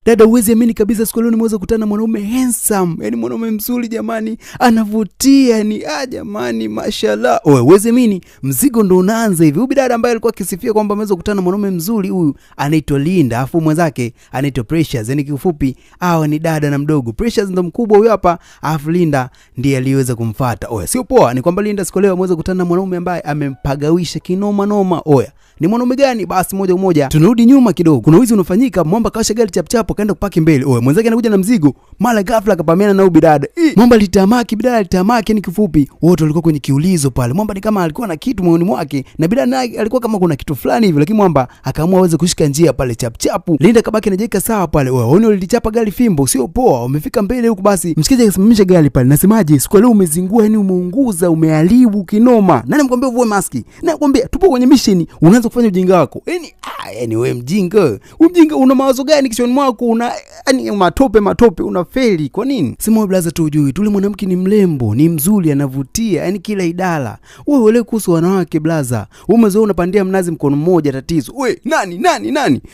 Dada uwezi amini kabisa siku leo nimeweza kukutana na mwanaume handsome. Yaani mwanaume mzuri jamani, anavutia ni jamani mashallah. Uwezi amini mzigo ndo unaanza hivi. Huyu dada ambaye alikuwa akisifia kwamba ameweza kukutana na mwanaume mzuri huyu anaitwa Linda, afu mwenzake anaitwa Precious. Yaani kifupi hawa ni dada na mdogo. Precious ndo mkubwa huyu hapa, afu Linda ndiye aliweza kumfuata. Sio poa, ni kwamba Linda siku leo ameweza kukutana na mwanaume ambaye amempagawisha kinoma noma. Ni mwanaume gani? Basi moja kwa moja tunarudi nyuma kidogo. Kuna wizi unafanyika, mwamba kawasha gari chapchapo kaenda kupaki mbele. Mwenzake anakuja na mzigo, mara ghafla akapamiana na huyu bidada. Mwamba litamaki, bidada litamaki, ni kifupi wote walikuwa kwenye kiulizo pale. Mwamba ni kama alikuwa na kitu moyoni mwake na bidada naye alikuwa kama kuna kitu fulani hivi, lakini mwamba akaamua aweze kushika njia pale chapchapu. Linda kabaki anajiweka sawa pale. Wao walichapa gari fimbo, sio poa. Wamefika mbele huko, basi mshikaji akasimamisha gari pale. Nasemaje, siku leo umezingua, yani umeunguza, umeharibu kinoma. Nani mkwambia uvue maski? Nakwambia tupo kwenye mission, unaanza kufanya ujinga wako. Yani wewe mjinga. Mjinga una mawazo gani kichwani mwako? Yani matope unafeli. Kwa nini? Sema blaza tu ujui. Tule mwanamke ni mrembo, ni mzuri, anavutia, yani kila idara. Wewe uelewe kuhusu wanawake blaza. Umezoea unapandia mnazi mkono mmoja tatizo. Nani?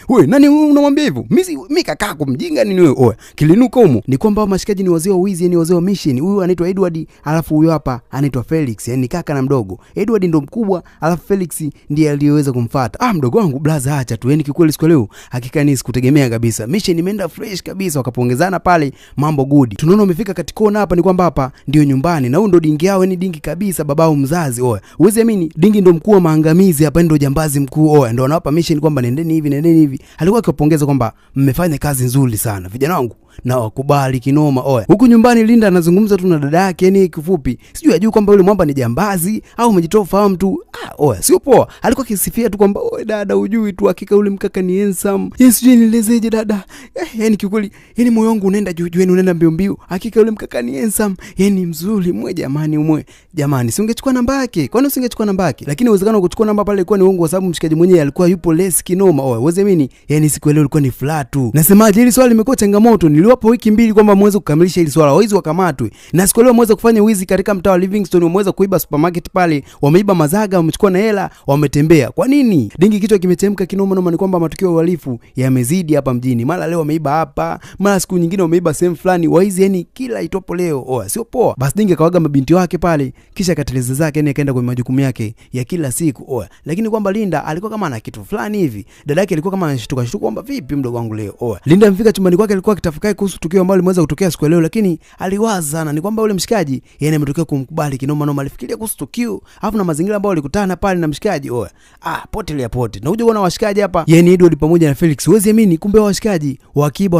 Wewe nani unamwambia hivyo? Mimi kakako mjinga nini wewe? Kilinuka humo. Ni kwamba mashikaji ni wazee wa wizi, yani wazee wa mission. Huyu anaitwa Edward, alafu huyu hapa anaitwa Felix, yani kaka na mdogo. Edward ndo mkubwa, alafu Felix ndiye aliyeweza kumfuata. Mdogo wangu blaza acha tu. Yani kikweli siku leo hakika ni sikutegemea kabisa. Mission imeenda fresh kabisa, wakapongezana pale, mambo good. Tunaona umefika katika kona hapa, ni kwamba hapa ndio nyumbani na huyu ndo dingi yao, ni dingi kabisa, babao mzazi. Uwezi amini dingi ndo mkuu wa maangamizi hapa, ndo jambazi mkuu. Ndo anawapa mission kwamba nendeni hivi. Alikuwa akiwapongeza kwamba mmefanya kazi nzuri sana vijana wangu na wakubali kinoma. Huku nyumbani Linda anazungumza tu na dada yake, yani kifupi sijui ajui kwamba yule mwamba ni jambazi au umejitoa fahamu tu. Sio poa. Alikuwa akisifia tu kwamba dada ujui tu, hakika yule mkaka ni handsome. Sijui nielezeje dada. Yani kikweli, yani moyo wangu unaenda juu, yani unaenda mbio. Hakika yule mkaka ni handsome, yani mzuri jamani, si ungechukua namba yake? Kwani usingechukua namba yake? Lakini uwezekano kuchukua namba pale ilikuwa ni uongo, kwa sababu mshikaji mwenyewe alikuwa yupo less kinoma. Uweze mimi, yani siku leo ilikuwa ni flat tu. Nasemaje, hili swali limekuwa changamoto. Niliwapa wiki 2 kwamba muweze kukamilisha hili swala. Waizi wakamatwe. Na siku leo muweze kufanya wizi katika mtaa wa Livingstone, muweze kuiba supermarket pale, wameiba mazaga, wamechukua na hela, wametembea. Kwa nini? Dingi kichwa kimechemka kinoma noma. Ni kwamba matukio ya uhalifu yamezidi hapa mjini. Mara leo wameiba hapa, mara siku nyingine wameiba sehemu fulani. Waizi yani kila itopo leo. Sio poa. Basi dingi kawaga mabinti wake pale, kisha kateleza zake, yani akaenda kwa majukumu yake ya kila siku. Lakini kwamba Linda alikuwa kama ana kitu fulani hivi. Dada yake alikuwa kama anashtuka kwamba vipi mdogo wangu leo. Linda mfika chumbani kwake, alikuwa akitafakari kuhusu tukio ambalo limeweza kutokea siku leo, lakini aliwaza sana. Ni kwamba yule mshikaji yani ametokea kumkubali kinoma noma. Alifikiria kuhusu tukio afu na mazingira ambayo walikutana pale na mshikaji. Pote. Na uje kuona washikaji hapa, yani Edward pamoja na Felix. Uwezi amini kumbe washikaji wa Akiba